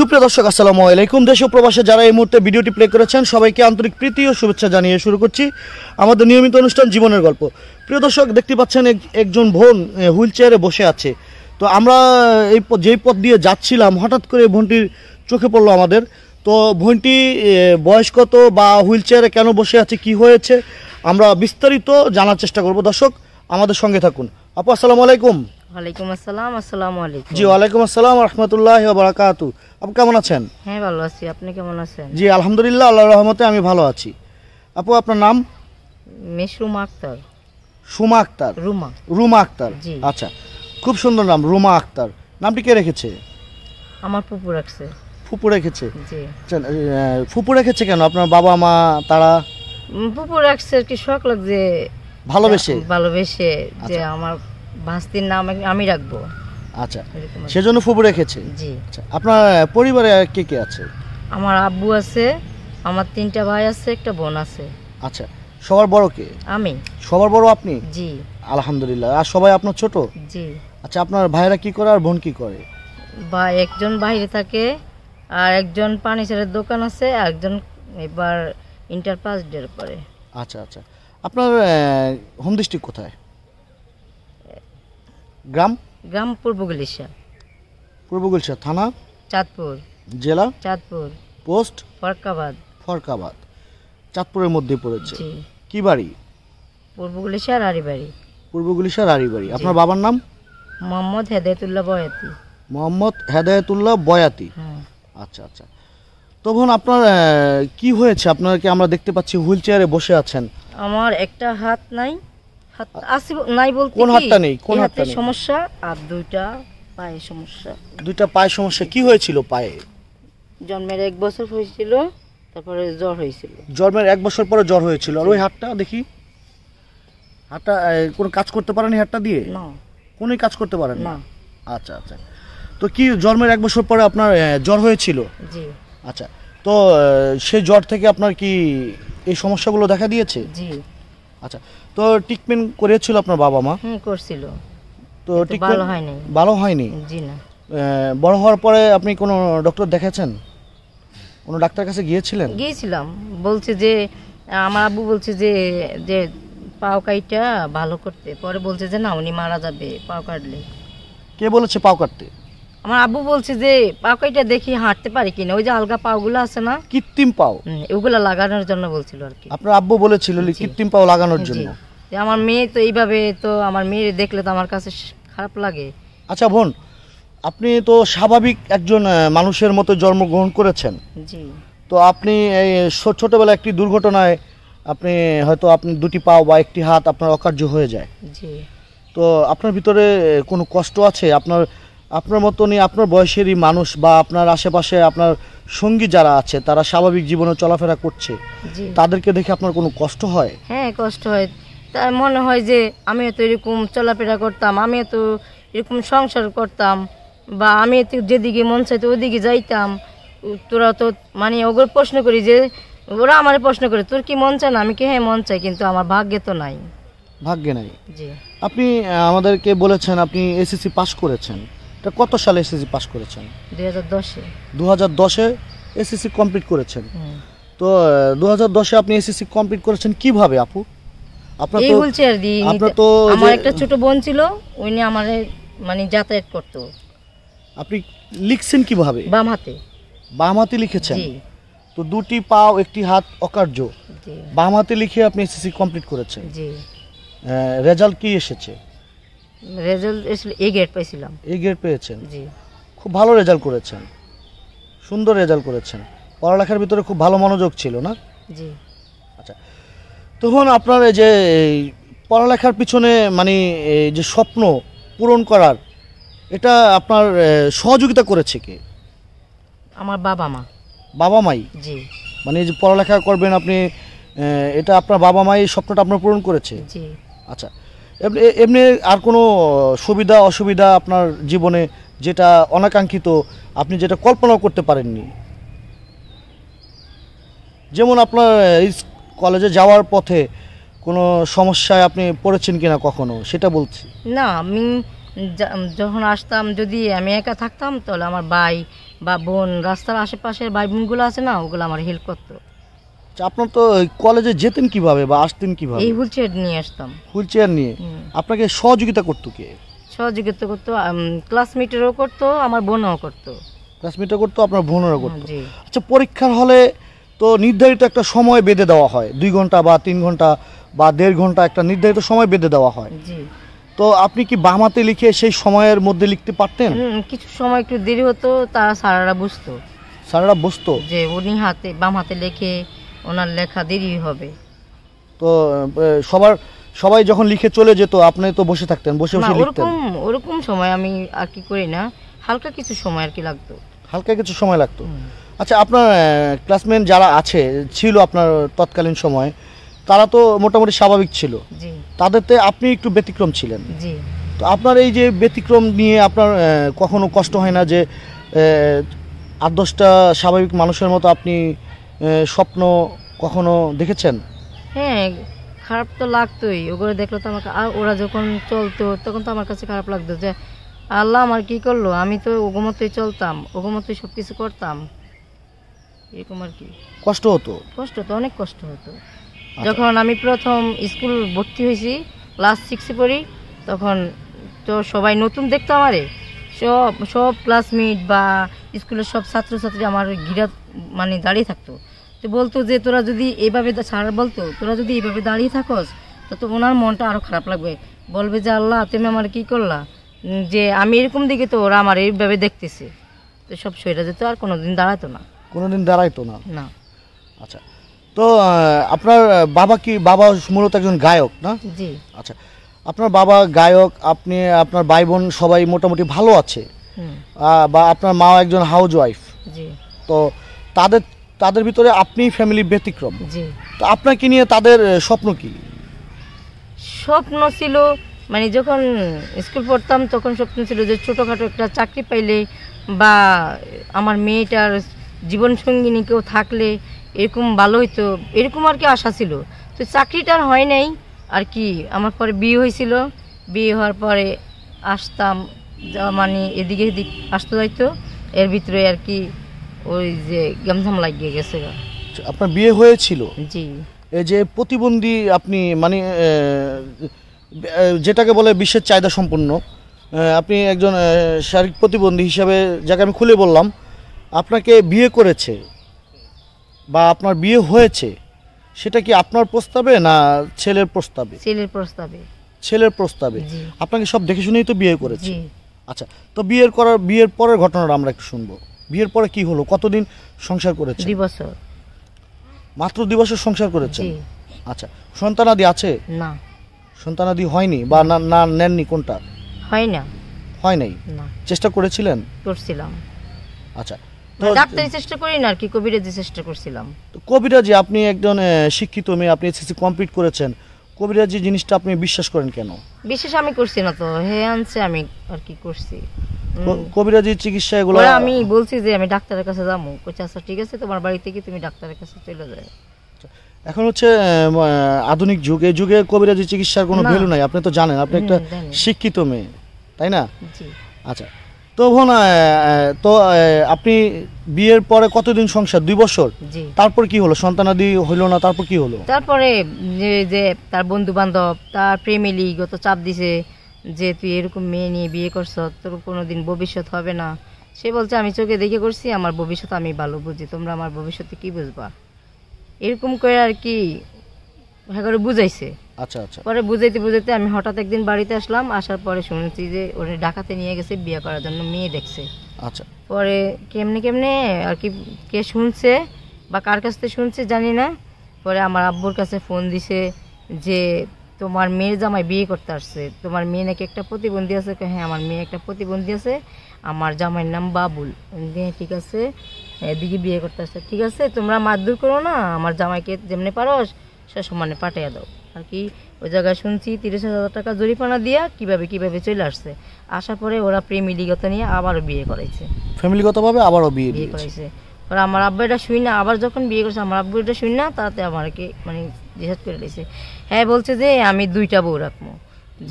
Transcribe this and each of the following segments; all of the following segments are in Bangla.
সুপ্রিয় দর্শক আসসালামু আলাইকুম। দেশ ও প্রবাসে যারা এই মুহূর্তে ভিডিওটি প্লে করেছেন সবাইকে আন্তরিক প্রীতি ও শুভেচ্ছা জানিয়ে শুরু করছি আমাদের নিয়মিত অনুষ্ঠান জীবনের গল্প। প্রিয় দর্শক, দেখতে পাচ্ছেন একজন বোন হুইল চেয়ারে বসে আছে। তো আমরা যেই পথ দিয়ে যাচ্ছিলাম হঠাৎ করে বোনটির চোখে পড়লো আমাদের। তো বোনটি বয়স কত বা হুইল চেয়ারে কেন বসে আছে, কি হয়েছে, আমরা বিস্তারিত জানার চেষ্টা করব। দর্শক আমাদের সঙ্গে থাকুন। আপু আসসালামু আলাইকুম। ওয়ালাইকুম আসসালাম। আসসালামু আলাইকুম। জি ওয়ালাইকুম আসসালাম রাহমাতুল্লাহি ওয়া বারাকাতুহু। আপু কেমন আছেন? হ্যাঁ ভালো আছি, আপনি কেমন আছেন? জি আলহামদুলিল্লাহ, আল্লাহর রহমতে আমি ভালো আছি। আপু আপনার নাম? মিস রুমা আক্তার। সুমা আক্তার? রুমা আক্তার। আচ্ছা, খুব সুন্দর নাম, রুমা আক্তার। নামটি কে রেখেছে? আমার ফুপু রাখছে। ফুপু রেখেছে? জি। ফুপু রেখেছে কেন? আপনার বাবা মা তারা? ফুপু রাখছে আর কি, শখ লাগছে, ভালোবেসে যে আমার ভাস্তির নাম আমি রাখবো। আচ্ছা, সেজন্য ফুপু রেখেছে। জি। আচ্ছা, আপনার পরিবারে কে কে আছে? আমার আব্বু আছে, আমার 3টা ভাই আছে, একটা বোন আছে। আচ্ছা, সবার বড় কে? আমি। সবার বড় আপনি? জি আলহামদুলিল্লাহ। আর সবাই আপনার ছোট? জি। আচ্ছা, আপনার ভাইরা কি করে আর বোন কি করে? ভাই একজন বাইরে থাকে, আর একজন ফার্নিচারের দোকান আছে, আর একজন এবার ইন্টার পাস ডের পরে। আচ্ছা আচ্ছা, আপনার হোম ডিস্ট্রিক্ট কোথায়? গ্রাম পূর্ব গুলিশা। পূর্ব গুলিশা থানা? চাঁদপুর। জেলা? চাঁদপুর। পোস্ট? ফরকাবাদ। চাঁদপুরের মধ্যে পড়েছে। কি বাড়ি? পূর্ব গুলিশা রাড়িবাড়ি। পূর্ব গুলিশা রাড়িবাড়ি। আপনার বাবার নাম? মোহাম্মদ হেদায়েতুল্লাহ বয়াতি। মোহাম্মদ হেদায়েতুল্লাহ বয়াতি। আচ্ছা আচ্ছা, তখন আপনার কি হয়েছে? আপনাকে আমরা দেখতে পাচ্ছি হুইল চেয়ারে বসে আছেন। আমার একটা হাত নাই, হাত আছে নাই বলতে কোন হাতটা নেই? কোন হাতটা নেই? সমস্যা, আর দুইটা পায়ে সমস্যা। দুইটা পায়ে সমস্যা? কি হয়েছিল পায়ে? জন্মের 1 বছর হয়েছিল, তারপরে জ্বর হয়েছিল। জন্মের 1 বছর পরে জ্বর হয়েছিল। আর ওই হাতটা দেখি, হাতটা কোনো কাজ করতে পারেনি হাতটা দিয়ে? না, কোনো কাজ করতে পারেন না। আচ্ছা আচ্ছা, তো কি জন্মের 1 বছর পরে আপনার জ্বর হয়েছিল? জি। আচ্ছা, তো সেই জ্বর থেকে আপনার কি এই সমস্যাগুলো দেখা দিয়েছে? জি। আচ্ছা, তো ট্রিটমেন্ট করেছিল আপনার বাবা মা? করছিল, তো ভালো হয়নি। জি না। বড় হওয়ার পরে আপনি কোনো ডক্টর দেখাচ্ছেন? কোনো ডাক্তার কাছে গিয়েছিলাম, বলছে যে আমার আব্বু বলছে যে যে পাও কাইটা ভালো করতে, পরে বলছে যে না উনি মারা যাবে পাও কাটলে। কে বলেছে পাও কাটতে? আমার আব্বু বলছে যে পাও কাইটা দেখি হাঁটতে পারি কিনা, ওই যে আলগা পাওগুলো আছে না, কৃত্রিম পাও, ওগুলা লাগানোর জন্য বলছিল আর কি। আপনার আব্বু বলেছিল কৃত্রিম পাও লাগানোর জন্য? আমার মেয়ে তো এইভাবে, তো আমার মেয়ে দেখলে তো আমার কাছে খারাপ লাগে। আচ্ছা বোন, আপনি তো স্বাভাবিক একজন মানুষের মতো জন্মগ্রহণ করেছেন। জি। তো আপনি এই ছোটবেলায় একটি দুর্ঘটনায় আপনি হয়তো আপনি দুটি পা বা একটি হাত আপনার অকার্য হয়ে যায়। জি। তো আপনার ভিতরে কোনো কষ্ট আছে? আপনার মতনই আপনার বয়সেরই মানুষ বা আপনার আশেপাশে আপনার সঙ্গী যারা আছে তারা স্বাভাবিক জীবনে চলাফেরা করছে, তাদেরকে দেখে আপনার কোনো কষ্ট হয়? হ্যাঁ, কষ্ট হয়। তার মনে হয় যে আমিও তো এরকম চলাফেরা করতাম, আমিও তো এরকম সংসার করতাম, বা আমি তো যেদিকে মন চাইতো ওইদিকে যাইতাম। তোরা তো মানে ওগুলো প্রশ্ন করি, যে ওরা আমার প্রশ্ন করে তোর কি মন চায় না, আমি কি হ্যাঁ মন চাই, কিন্তু আমার ভাগ্যে তো নাই। ভাগ্যে নাই? জি। আপনি আমাদেরকে বলেছেন আপনি এসএসসি পাস করেছেন। এটা কত সালে এসএসসি পাস করেছেন? 2010-এ। 2010-এ এসএসসি কমপ্লিট করেছেন। তো 2010-এ আপনি এসএসসি কমপ্লিট করেছেন কিভাবে আপু? আপনার তো হুইলচেয়ার দিয়ে। আমার একটা ছোট বোন ছিল, উনি আমারে মানে যাতায়াত করতো। আপনি লিখছেন কিভাবে? বাম হাতে। বাম হাতে লিখেছেন? জি। তো দুটি পা একটি হাত অকার্য, বাম হাতে লিখে আপনি এসএসসি কমপ্লিট করেছেন। জি। রেজাল্ট কি এসেছে? রেজাল্ট এসে এ গ্রেড পাইছিলাম। এ গ্রেড পেয়েছেন? জি। খুব ভালো রেজাল্ট করেছেন, সুন্দর রেজাল্ট করেছেন। পড়ালেখার ভিতরে খুব ভালো মনোযোগ ছিল না? জি। আচ্ছা, তখন আপনার এই যে পড়ালেখার পিছনে মানে এই যে স্বপ্ন পূরণ করার, এটা আপনার সহযোগিতা করেছে কে? আমার বাবা মা। বাবা মাই? জি। মানে এই যে পড়ালেখা করবেন আপনি, এটা আপনার বাবা মাই স্বপ্নটা আপনার পূরণ করেছে? জি। আচ্ছা, এমনি আর কোনো সুবিধা অসুবিধা আপনার জীবনে যেটা অনাকাঙ্ক্ষিত, আপনি যেটা কল্পনাও করতে পারেননি? যেমন আপনার কলেজে যাওয়ার পথে কোনো সমস্যায় আপনি পড়েছেন কিনা কখনো, সেটা বলছি। না, আমি যখন আসতাম, যদি আমি একা থাকতাম তাহলে আমার ভাই বা বোন রাস্তার আশেপাশের ভাই বোনগুলো আছে না, ওগুলো আমার হেল্প করতো। আচ্ছা, আপনার তো কলেজে যেতেন কিভাবে বা আসতেন কিভাবে? এই হুইল চেয়ার নিয়ে আসতাম। হুইল চেয়ার নিয়ে আপনাকে সহযোগিতা করতো কে? সহযোগিতা করতো ক্লাসমেটেরও করতো, আমার বোনও করতো। ক্লাসমেটও করতো, আপনার বোনেরও করতো। জি। আচ্ছা, পরীক্ষার হলে তো নির্ধারিত একটা সময় বেঁধে দেওয়া হয়, 2 ঘন্টা বা 3 ঘন্টা বা 1.5 ঘন্টা একটা নির্ধারিত সময় বেঁধে দেওয়া হয়। জি। তো আপনি কি বাম হাতে লিখে সেই সময়ের মধ্যে লিখতে পারতেন? কিছু সময় একটু দেরি হতো, তারা স্যারেরা বুঝতো, স্যারেরা বুঝতো যে উনি বাম হাতে লেখে ওনার লেখা দেরি হবে। তো সবাই যখন লিখে চলে যেত আপনি তো বসে থাকতেন, বসে বসে লিখতেন? ওরকম সময় আমি আর কি করি না, হালকা কিছু সময় আর কি লাগতো। হালকা কিছু সময় লাগতো। আচ্ছা, আপনার ক্লাসমেট যারা ছিল আপনার তৎকালীন সময়, তারা তো মোটামুটি স্বাভাবিক ছিল। জি। তাদেরতে আপনি একটু ব্যতিক্রম ছিলেন। জি। তো আপনার এই যে ব্যতিক্রম নিয়ে আপনার কখনো কষ্ট হয় না যে 8-10টা স্বাভাবিক মানুষের মতো আপনি স্বপ্ন কখনো দেখেছেন? হ্যাঁ, খারাপ তো লাগতোই, ওগুলো দেখলে তো আমাকে। আর ওরা যখন চলতো তখন তো আমার কাছে খারাপ লাগতো যে আল্লাহ আমার কি করলো, আমি তো ওগো মতোই চলতাম, ওগো মতোই সব কিছু করতাম, এরকম আর কি। কষ্ট হতো? কষ্ট তো অনেক কষ্ট হতো। যখন আমি প্রথম স্কুল ভর্তি হয়েছি, ক্লাস 6-এ পড়ি, তখন তো সবাই নতুন দেখতো আমারে, সব ক্লাসমেট বা স্কুলের সব ছাত্রছাত্রী আমার ঘিরা মানে দাঁড়িয়ে থাকতো। তো বলতো যে তোরা যদি এইভাবে, স্যার বলতো তোরা যদি এইভাবে দাঁড়িয়ে থাকস তো ওনার মনটা আরও খারাপ লাগবে, বলবে যে আল্লাহ তুমি আমার কি করলা, যে আমি এরকম দিকে তো ওরা আমার এইভাবে দেখতেছে। তো সব সইরা যেত, আর কোনোদিন দাঁড়াতো না। কোনোদিন দাঁড়াইতো না? না। আচ্ছা, তো আপনার বাবা মূলত একজন গায়ক না? জি। আচ্ছা, আপনার বাবা গায়ক, আপনি আপনার ভাই বোন সবাই মোটামুটি ভালো আছে, বা আপনার মা একজন হাউস ওয়াইফ। জি। তো তাদের ভিতরে আপনি ফ্যামিলি ব্যতিক্রম। জি। তো আপনাকে নিয়ে তাদের স্বপ্ন কি? স্বপ্ন ছিল মানে যখন স্কুল পড়তাম তখন স্বপ্ন ছিল যে ছোটোখাটো একটা চাকরি পাইলে বা আমার মেয়েটার জীবন সঙ্গিনী কেউ থাকলে এরকম ভালো হইতো, এরকম আর কি আশা ছিল। তো চাকরিটার হয় নাই আর কি। আমার পরে বিয়ে হয়েছিল, বিয়ে হওয়ার পরে আসতাম, মানে এদিকে এদিক আসতে যাইতো, এর ভিতরে আর কি ওই যে গামঝাম লাগিয়ে গেছে। আপনার বিয়ে হয়েছিল? জি। এই যে প্রতিবন্ধী আপনি, মানে যেটাকে বলে বিশ্বের চাহিদা সম্পন্ন, আপনি একজন শারীরিক প্রতিবন্ধী হিসাবে, যাকে আমি খুলে বললাম, আপনাকে বিয়ে করেছে বা আপনার বিয়ে হয়েছে, সেটা কি আপনার প্রস্তাবে না ছেলের প্রস্তাবে? ছেলের প্রস্তাবে। ছেলের প্রস্তাবে। আপনাকে সব দেখে শুনেই তো বিয়ে করেছে। জি। আচ্ছা, তো বিয়ের পরের ঘটনাটা আমরা একটু শুনবো। বিয়ের পরে কি হলো, কতদিন সংসার করেছেন? 2 বছর। মাত্র 2 বছর সংসার করেছেন? জি। আচ্ছা, সন্তানাদি আছে? না। সন্তানাদি হয়নি বা না নেননি? কোনটা? হয় না। হয় নাই? না। চেষ্টা করেছিলেন? করছিলাম। আচ্ছা, ডাক্তারি চেষ্টা করি না আর কি, কবিরাজি চেষ্টা করছিলাম। তো কবিরাজি, আপনি একজন শিক্ষিত মেয়ে, আপনি এসএসসি কমপ্লিট করেছেন, কবিরাজি জিনিসটা আপনি বিশ্বাস করেন কেন? বিশেষ আমি করছি না তো, হে আনছে আমি আর কি করছি। কবিরাজি চিকিৎসা এগুলো আমি বলছি যে আমি ডাক্তারের কাছে যাবো, কইছে আচ্ছা ঠিক আছে তোমার বাড়ি থেকে তুমি ডাক্তারের কাছে চলে যাও। এখন হচ্ছে আধুনিক যুগ, এই যুগে কবিরাজি চিকিৎসার কোনো ভ্যালু নাই, আপনি তো জানেন, আপনি একটা শিক্ষিত মেয়ে, তাই না? জি। আচ্ছা, তো তো আপনি বিয়ের পরে কতদিন সংসার? 2 বছর। জি। তারপর কি হলো? সন্তানাদি হইলো না, তারপর কি হলো? তারপরে যে তার বন্ধু বান্ধব, তার ফ্যামিলি গত চাপ দিছে যে তুই এরকম মেয়ে নিয়ে বিয়ে করছ, তোর কোনোদিন ভবিষ্যৎ হবে না। সে বলছে আমি চোখে দেখে করছি, আমার ভবিষ্যৎ আমি ভালো বুঝি, তোমরা আমার ভবিষ্যতে কি বুঝবা, এরকম করে আর কি করে বুঝাইছে। আচ্ছা আচ্ছা। পরে বুঝাইতে আমি হঠাৎ একদিন বাড়িতে আসলাম, আসার পরে শুনেছি যে ওরা ঢাকাতে নিয়ে গেছে বিয়ে করার জন্য, মেয়ে দেখছে। আচ্ছা। পরে কেমনে আর কি কে শুনছে বা কার কাছ থেকে শুনছে জানি না, পরে আমার আব্বুর কাছে ফোন দিছে যে তোমার মেয়ের জামাই বিয়ে করতে আসছে, তোমার মেয়ে নাকি একটা প্রতিবন্ধী আছে। হ্যাঁ আমার মেয়ে একটা প্রতিবন্ধী আছে, আমার জামাইয়ের নাম বাবুল। ঠিক আছে, এদিকে বিয়ে করতে আসছে, ঠিক আছে তোমরা মারধর করো না, আমার জামাইকে যেমনি পারো সে সমানে পাঠিয়ে দাও আর কি। ওই জায়গায় শুনছি 30,000 টাকা জরিমানা দিয়া কিভাবে চলে আসছে। আসার পরে ওরা ফ্যামিলিগত নিয়ে আবারও বিয়ে করাইছে, ফ্যামিলিগতভাবে আবারও বিয়ে করাইছে। পরে আমার আব্বা এটা শুই না, আবার যখন বিয়ে করছে আমার আব্বু এটা শুই না, তাতে আমাকে মানে জিজ্ঞাসা করে দিয়েছে। হ্যাঁ বলছে যে আমি 2টা বউ রাখবো,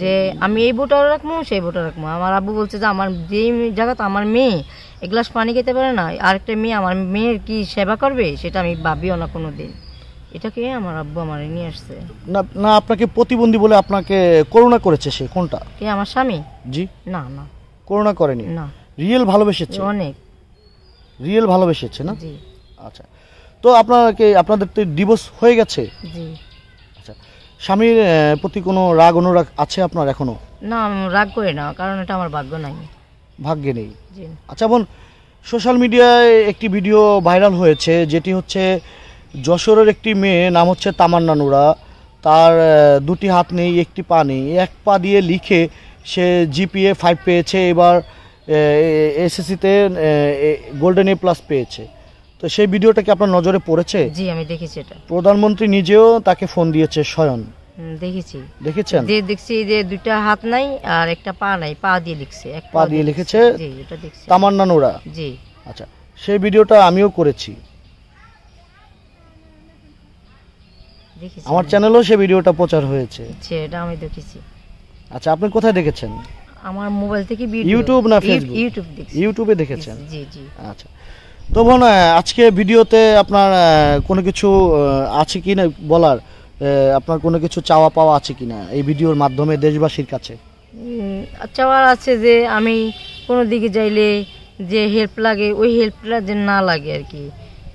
যে আমি এই বউটাও রাখবো সেই বউটা রাখবো। আমার আব্বু বলছে যে আমার যেই জায়গাতে আমার মেয়ে এক গ্লাস পানি খেতে পারে না, আরেকটা মেয়ে আমার মেয়ের কি সেবা করবে সেটা আমি ভাবিও না কোনো দিন। এটাকে আমার আব্বু আমার নিয়ে আসছে। না না, আপনাকে প্রতিবন্ধী বলে আপনাকে করুণা করেছে সে কোনটা? কে, আমার স্বামী? জি। না না, করুণা করেনি, না, রিয়েল ভালোবেসেছে, অনেক রিয়েল ভালোবেসেছে না? জি আচ্ছা, তো আপনাদের তো ডিভোর্স হয়ে গেছে? জি। আচ্ছা, স্বামীর প্রতি কোনো রাগ অনুরাগ আছে আপনার এখনো? না, আমি রাগ করি না, কারণ এটা আমার ভাগ্য নাই। ভাগ্যে নেই। জি। আচ্ছা বোন, সোশ্যাল মিডিয়ায় একটি ভিডিও ভাইরাল হয়েছে, যেটি হচ্ছে যশোরের একটি মেয়ে, নাম হচ্ছে তামান্না নুরা। তার দুটি হাত নেই, একটি পা নেই, এক পা দিয়ে লিখে সে জিপিএ 5 পেয়েছে, এবার এসএসসিতে গোল্ডেন এ প্লাস পেয়েছে। তো সেই ভিডিওটা কি আপনার নজরে পড়েছে? জি, আমি দেখেছি এটা। প্রধানমন্ত্রী নিজেও তাকে ফোন দিয়েছে স্বয়ং। দেখেছি। দেখেছেন? যে দেখছি যে দুইটা হাত নাই আর একটা পা নাই, পা দিয়ে লিখছে, এক পা দিয়ে লিখেছে। জি, এটা দেখছি। তামান্না নুরা। জি। আচ্ছা, সেই ভিডিওটা আমিও করেছি, দেখেছি। আমার চ্যানেলেও সেই ভিডিওটা প্রচার হয়েছে। এটা আমি দেখেছি। আচ্ছা, আপনি কোথায় দেখেছেন? আমার মোবাইল থেকে ইউটিউব না ফেসবুক? ইউটিউব দেখছি। ইউটিউবে দেখেছেন? জি জি। আচ্ছা, তো বোন, আজকে ভিডিওতে আপনার কোনো কিছু আছে কি না বলার? আপনার কোনো কিছু চাওয়া পাওয়া আছে কি না এই ভিডিওর মাধ্যমে দেশবাসীর কাছে? চাওয়ার আছে যে আমি কোনো দিকে যাইলে যে হেল্প লাগে ওই হেল্পটা যেন না লাগে আর কি,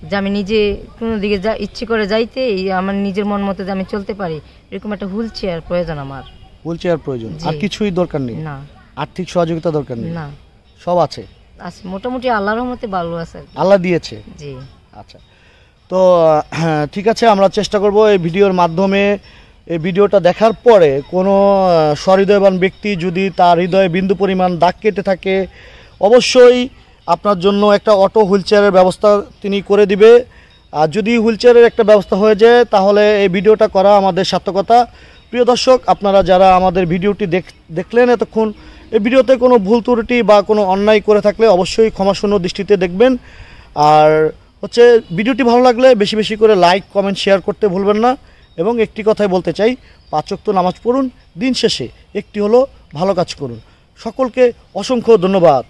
যে আমি নিজে কোনো দিকে ইচ্ছে করে যাইতে আমার নিজের মন মতো যে আমি চলতে পারি, এরকম একটা হুইল চেয়ার প্রয়োজন আমার। হুইল চেয়ার প্রয়োজন, আর কিছুই দরকার নেই? না। আর্থিক সহযোগিতা দরকার নেই? না, সব আছে? আছে, মোটামুটি আল্লাহর রহমতে ভালো আছে। আল্লাহ দিয়েছে? জি। আচ্ছা, তো ঠিক আছে, আমরা চেষ্টা করব এই ভিডিওর মাধ্যমে, এই ভিডিওটা দেখার পরে কোনো সহৃদয়বান ব্যক্তি যদি তার হৃদয়ে বিন্দু পরিমাণ দাগ কেটে থাকে, অবশ্যই আপনার জন্য একটা অটো হুইল চেয়ারের ব্যবস্থা তিনি করে দিবে। আর যদি হুইল চেয়ারের একটা ব্যবস্থা হয়ে যায় তাহলে এই ভিডিওটা করা আমাদের সার্থকতা। প্রিয় দর্শক, আপনারা যারা আমাদের ভিডিওটি দেখলেন এতক্ষণ, এই ভিডিওতে কোনো ভুল ত্রুটি বা কোনো অন্যায় করে থাকলে অবশ্যই ক্ষমাশূন্য দৃষ্টিতে দেখবেন। আর হচ্ছে ভিডিওটি ভালো লাগলে বেশি বেশি করে লাইক, কমেন্ট, শেয়ার করতে ভুলবেন না। এবং একটি কথাই বলতে চাই, 5 ওয়াক্ত নামাজ পড়ুন, দিন শেষে একটি হলো ভালো কাজ করুন। সকলকে অসংখ্য ধন্যবাদ।